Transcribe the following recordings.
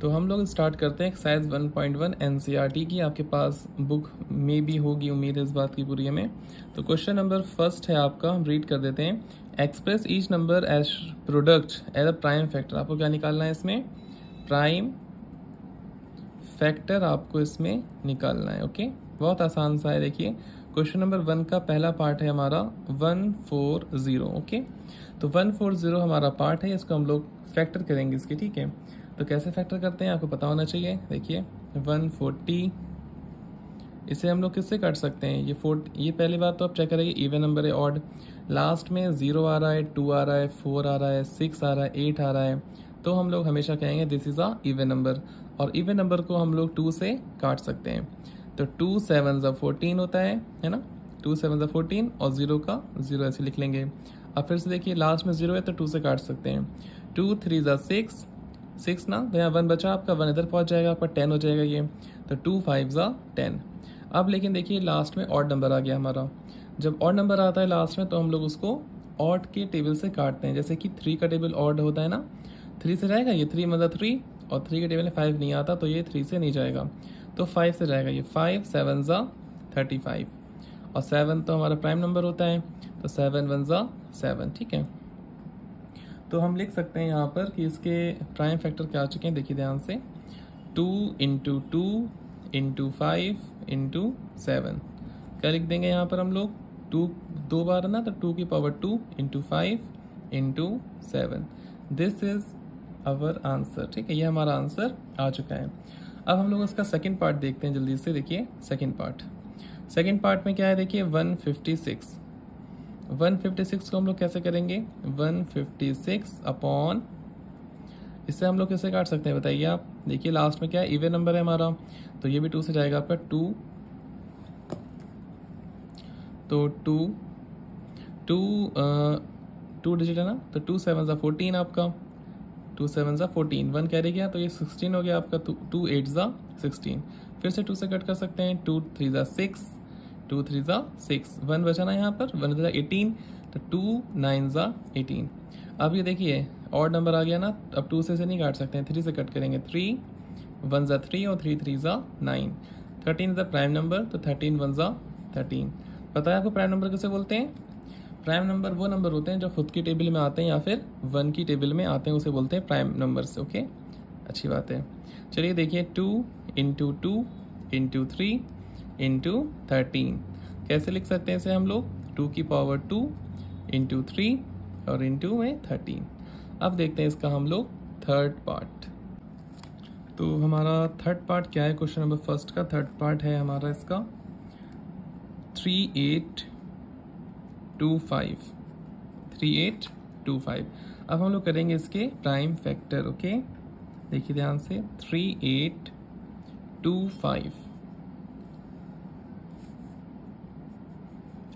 तो हम लोग स्टार्ट करते हैं एक्सरसाइज 1.1 एनसीईआरटी की। आपके पास बुक में भी होगी, उम्मीद है इस बात की पूरी हमें। तो क्वेश्चन नंबर फर्स्ट है आपका, हम रीड कर देते हैं। Express each number as product as a prime factor. आपको क्या निकालना है इसमें? प्राइम फैक्टर आपको इसमें निकालना है। ओके, बहुत आसान सा है। देखिए क्वेश्चन नंबर 1 का पहला पार्ट है हमारा 140। ओके, तो 140 हमारा पार्ट है, इसको हम लोग फैक्टर करेंगे इसके। ठीक है, तो कैसे फैक्टर करते हैं आपको पता होना चाहिए। देखिए 140, इसे हम लोग किससे काट सकते हैं? ये पहली बात तो आप चेक करेंगे इवन नंबर है, ऑड। लास्ट में 0 आ रहा है, 2 आ रहा है, 4 आ रहा है, 6 आ रहा है, 8 आ रहा है, तो हम लोग हमेशा कहेंगे this is a even number. और इवन नंबर को हम लोग 2 से काट सकते हैं। तो 2 7 14 होता है ना। 2 7 14 और 0 का 0 ऐसे लिख लेंगे। अब फिर से देखिए लास्ट में 0 है तो 2 से काट सकते हैं। 2 3 6 ना, तो यहाँ 1 बचा आपका, 1 इधर पहुंच जाएगा, आपका 10 हो जाएगा ये। तो 2 5 10। अब लेकिन देखिए लास्ट में ऑड नंबर आ गया हमारा। जब ऑड नंबर आता है लास्ट में तो हम लोग उसको ऑड के टेबल से काटते हैं। जैसे कि 3 का टेबल ऑड होता है ना, 3 से जाएगा ये, 3 मतलब 3, और 3 के टेबल में 5 नहीं आता तो ये 3 से नहीं जाएगा, तो 5 से जाएगा ये। 5 7 35, और 7 तो हमारा प्राइम नंबर होता है, तो 7 1 7। ठीक है, तो हम लिख सकते हैं यहाँ पर कि इसके प्राइम फैक्टर क्या आ चुके हैं। देखिए ध्यान से, 2 इंटू 2 इंटू 5 इंटू 7। क्या लिख देंगे यहाँ पर हम लोग? 2 2 बार है ना, तो 2 की power 2 into 5 into 7। This is our answer. ठीक है, ये हमारा आंसर आ चुका है। अब हम लोग उसका सेकंड पार्ट देखते हैं जल्दी से। देखिए सेकंड पार्ट में क्या है? देखिए 156 को हम लोग कैसे करेंगे? 156 अपॉन, इससे हम लोग कैसे काट सकते हैं बताइए आप। देखिए लास्ट में क्या है? इवन नंबर है हमारा, तो ये भी 2 से जाएगा आपका। 2 तो 2 डिजिट है ना, तो 2 7 14 आपका, 2 7 14, 1 कैरी गया तो ये 16 हो गया आपका। 2 8 16, फिर से 2 से कट कर सकते हैं। 2 3 6, 2 3 6, 1 बचा ना यहाँ पर, 1 18, तो 2 9 18। अब ये देखिए ऑड नंबर आ गया ना, अब 2 से नहीं काट सकते हैं, 3 से कट करेंगे। 3 1 3 और 3 3 9। 13 इज द प्राइम नंबर, तो 13 1 13। पता है आपको प्राइम नंबर किसे बोलते हैं? प्राइम नंबर वो नंबर होते हैं जो खुद की टेबल में आते हैं या फिर 1 की टेबल में आते हैं, उसे बोलते हैं प्राइम नंबर से। ओके, अच्छी बात है। चलिए देखिए 2 इंटू 2 इंटू 3 इंटू 13। कैसे लिख सकते हैं इसे हम लोग? 2 की पावर 2 इंटू 3 और इंटू में 13। अब देखते हैं इसका हम लोग थर्ड पार्ट। तो हमारा थर्ड पार्ट क्या है? क्वेश्चन नंबर फर्स्ट का थर्ड पार्ट है हमारा इसका 3825। अब हम लोग करेंगे इसके प्राइम फैक्टर। ओके, देखिए ध्यान से, 3825।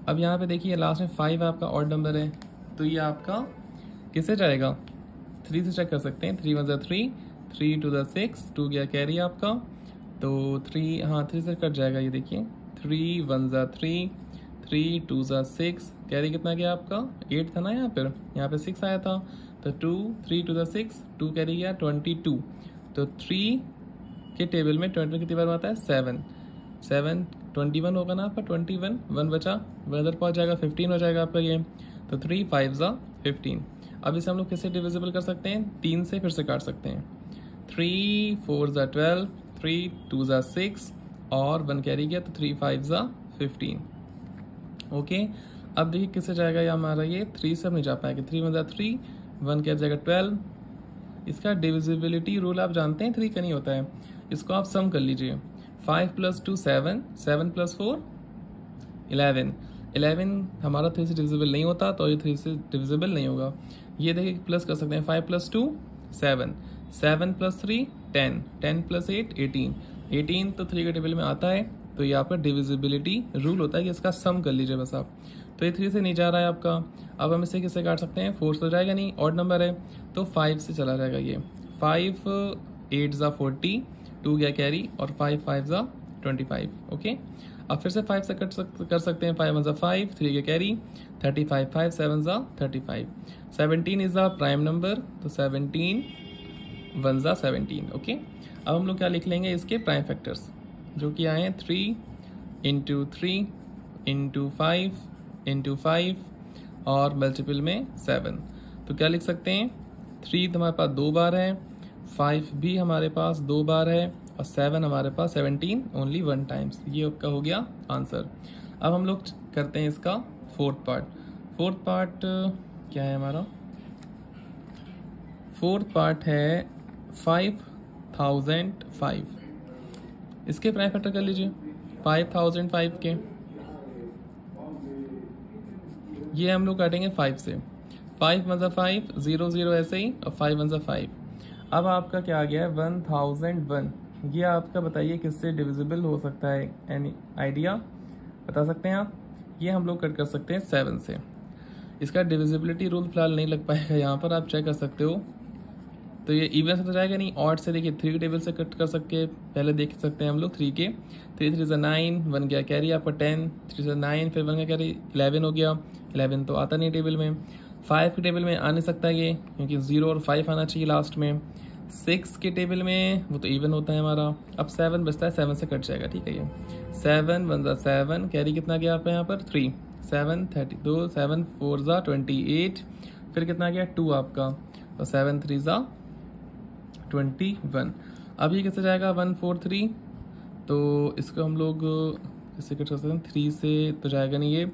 अब यहाँ पे देखिए लास्ट में 5 आपका ऑड नंबर है, तो ये आपका किससे जाएगा? 3 से चेक कर सकते हैं। 3 1 3, 3 2 6, 2 गया कैरी आपका, तो 3, हाँ 3 से कट जाएगा ये। देखिए 3 1 3, 3 2 6, कैरी कितना गया आपका? 8 था ना यहाँ पे 6 आया था, तो 2 3 2 6, 2 कैरी गया 22। तो 3 के टेबल में 20 कितनी बार आता है? 7 21 होगा ना आपका, 21, 1 बचा, 1 इधर पहुँच जाएगा, 15 हो जाएगा आपका ये। तो 3 5 15। अब इसे हम लोग किससे डिविजिबल कर सकते हैं? 3 से फिर से काट सकते हैं। 3 4 12, 3 2 6, और 1 कैरी गया, तो 3 5 15। ओके, अब देखिए किससे जाएगा ये हमारा? ये 3 से हम नहीं जा पाएंगे। 3 1 3, 1 कैरी जाएगा 12। इसका डिविजिबिलिटी रूल आप जानते हैं, 3 का नहीं होता है, इसको आप सम कर लीजिए। 5 + 2 7, 7 + 4 11। 11 हमारा 3 से डिविजिबल नहीं होता, तो ये 3 से डिविजिबल नहीं होगा। ये देखिए प्लस कर सकते हैं। 5 + 2 7, 7 + 3 10, 10 + 8 18, 18 तो 3 के टेबल में आता है, तो ये आपका डिविजिबिलिटी रूल होता है कि इसका सम कर लीजिए बस आप। तो ये 3 से नहीं जा रहा है आपका। अब हम इसे किससे काट सकते हैं? 4 से जाएगा नहीं, ऑड नंबर है, तो 5 से चला जाएगा ये। 5 8 40, 2 गया कैरी, और 5 5 25। ओके, अब फिर से 5 से कट कर सकते हैं। 5 1 5, 3 गया carry, 35 5 7 35। 17 is the prime number, तो 17 वन ज़ा 17। ओके, अब हम लोग क्या लिख लेंगे इसके प्राइम फैक्टर्स, जो कि आए हैं 3 इंटू 3 इंटू 5 इंटू 5 और मल्टीपल में 7। तो क्या लिख सकते हैं, 3 हमारे पास 2 बार है, 5 भी हमारे पास 2 बार है और 7 हमारे पास 17 ओनली 1 टाइम्स। ये आपका हो गया आंसर। अब हम लोग करते हैं इसका फोर्थ पार्ट। फोर्थ पार्ट क्या है हमारा, फोर्थ पार्ट है 5005। इसके प्राइम फैक्टर कर लीजिए 5005 के, ये हम लोग काटेंगे 5 से, 5 × 5 0 0 ऐसे ही और 5 × 5। अब आपका क्या आ गया है 1001। ये आपका बताइए किससे डिविजिबल हो सकता है, एनी आइडिया बता सकते हैं आप? ये हम लोग कट कर सकते हैं 7 से। इसका डिविजिबिलिटी रूल फिलहाल नहीं लग पाएगा, यहाँ पर आप चेक कर सकते हो। तो ये इवन से तो जाएगा नहीं, ऑड से देखिए 3 के टेबल से कट कर सकते, पहले देख सकते हैं हम लोग 3 के। 3 3 9, 1 गया कैरी आपका 10, 3 से 9, फिर 1 का कैरी 11 हो गया। 11 तो आता नहीं टेबल में, 5 के टेबल में आ नहीं सकता ये, क्योंकि 0 और 5 आना चाहिए लास्ट में। 6 के टेबल में वो तो इवन होता है हमारा। अब 7 बचता है, 7 से कट जाएगा, ठीक है। ये 7 1 ज़ा 7, कैरी कितना गया आपका यहाँ पर 3, 7 32, 7 4 ज़ा 28, फिर कितना गया 2 आपका, और 7 3 ज़ा 21। अब ये कैसे जाएगा 143, तो इसको हम लोग इससे कट कर सकते हैं। 3 से तो जाएगा नहीं ये,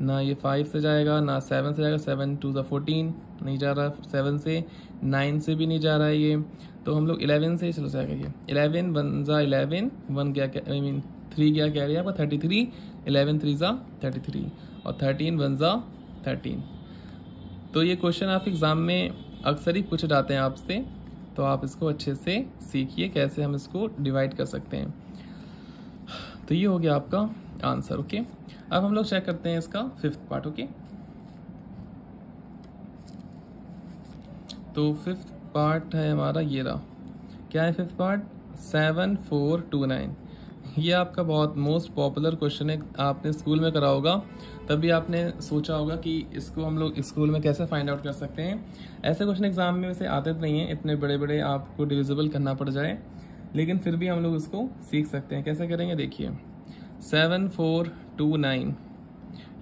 ना ये 5 से जाएगा, ना 7 से जाएगा। 7 2 ज़ा 14 नहीं जा रहा, 7 से 9 से भी नहीं जा रहा है ये, तो हम लोग 11 से ही चला जाएगा ये। 11 1 ज़ा 11, 1 गया आई मीन 3 गया कैरी आपका 33, 11 3 ज़ा 33 और 13 1 ज़ा 13। तो ये क्वेश्चन आप एग्ज़ाम में अक्सर ही पूछे जाते हैं आपसे, तो आप इसको अच्छे से सीखिए कैसे हम इसको डिवाइड कर सकते हैं। तो ये हो गया आपका आंसर। ओके, अब हम लोग चेक करते हैं इसका फिफ्थ पार्ट। ओके, तो फिफ्थ पार्ट है हमारा ये रहा। क्या है फिफ्थ पार्ट, 7429। ये आपका बहुत मोस्ट पॉपुलर क्वेश्चन है, आपने स्कूल में करा होगा, तभी आपने सोचा होगा कि इसको हम लोग स्कूल में कैसे फाइंड आउट कर सकते हैं। ऐसे क्वेश्चन एग्जाम में वैसे आते नहीं है, इतने बड़े बड़े आपको डिविजिबल करना पड़ जाए, लेकिन फिर भी हम लोग उसको सीख सकते हैं। कैसे करेंगे देखिए, 7429,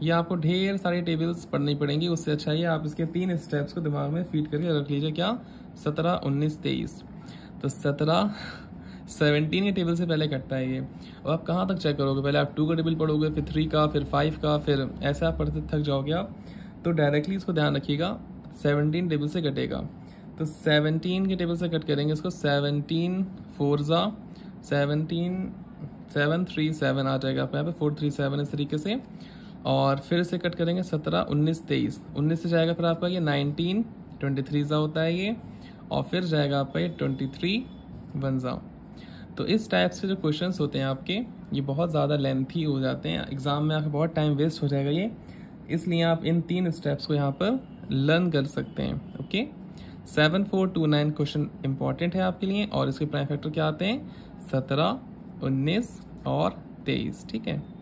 ये आपको ढेर सारी टेबल्स पढ़नी पड़ेंगी, उससे अच्छा ही आप इसके 3 स्टेप्स को दिमाग में फीड करके रख लीजिए। क्या, 17 19 23। तो 17 17 के टेबल से पहले कटता है ये। और आप कहाँ तक चेक करोगे, पहले आप 2 का टेबल पढ़ोगे, फिर 3 का, फिर 5 का, फिर ऐसे आप पढ़ते थक जाओगे आप। तो डायरेक्टली इसको ध्यान रखिएगा, 17 टेबल से कटेगा। तो 17 के टेबल से कट करेंगे इसको, 17 4 ज़ा 17, 7 3 7 आ जाएगा आप यहाँ पे, 4 3 7 इस तरीके से। और फिर से कट करेंगे 17 19 23, 19 से जाएगा फिर आपका ये 19 23 ज़ा होता है ये, और फिर जाएगा आपका ये 23 1 ज़ा। तो इस टाइप से जो क्वेश्चंस होते हैं आपके, ये बहुत ज़्यादा लेंथी हो जाते हैं, एग्जाम में आपका बहुत टाइम वेस्ट हो जाएगा ये, इसलिए आप इन 3 स्टेप्स को यहाँ पर लर्न कर सकते हैं। ओके, 7429 क्वेश्चन इंपॉर्टेंट है आपके लिए, और इसके प्राइम फैक्टर क्या आते हैं 17 19 और 23। ठीक है।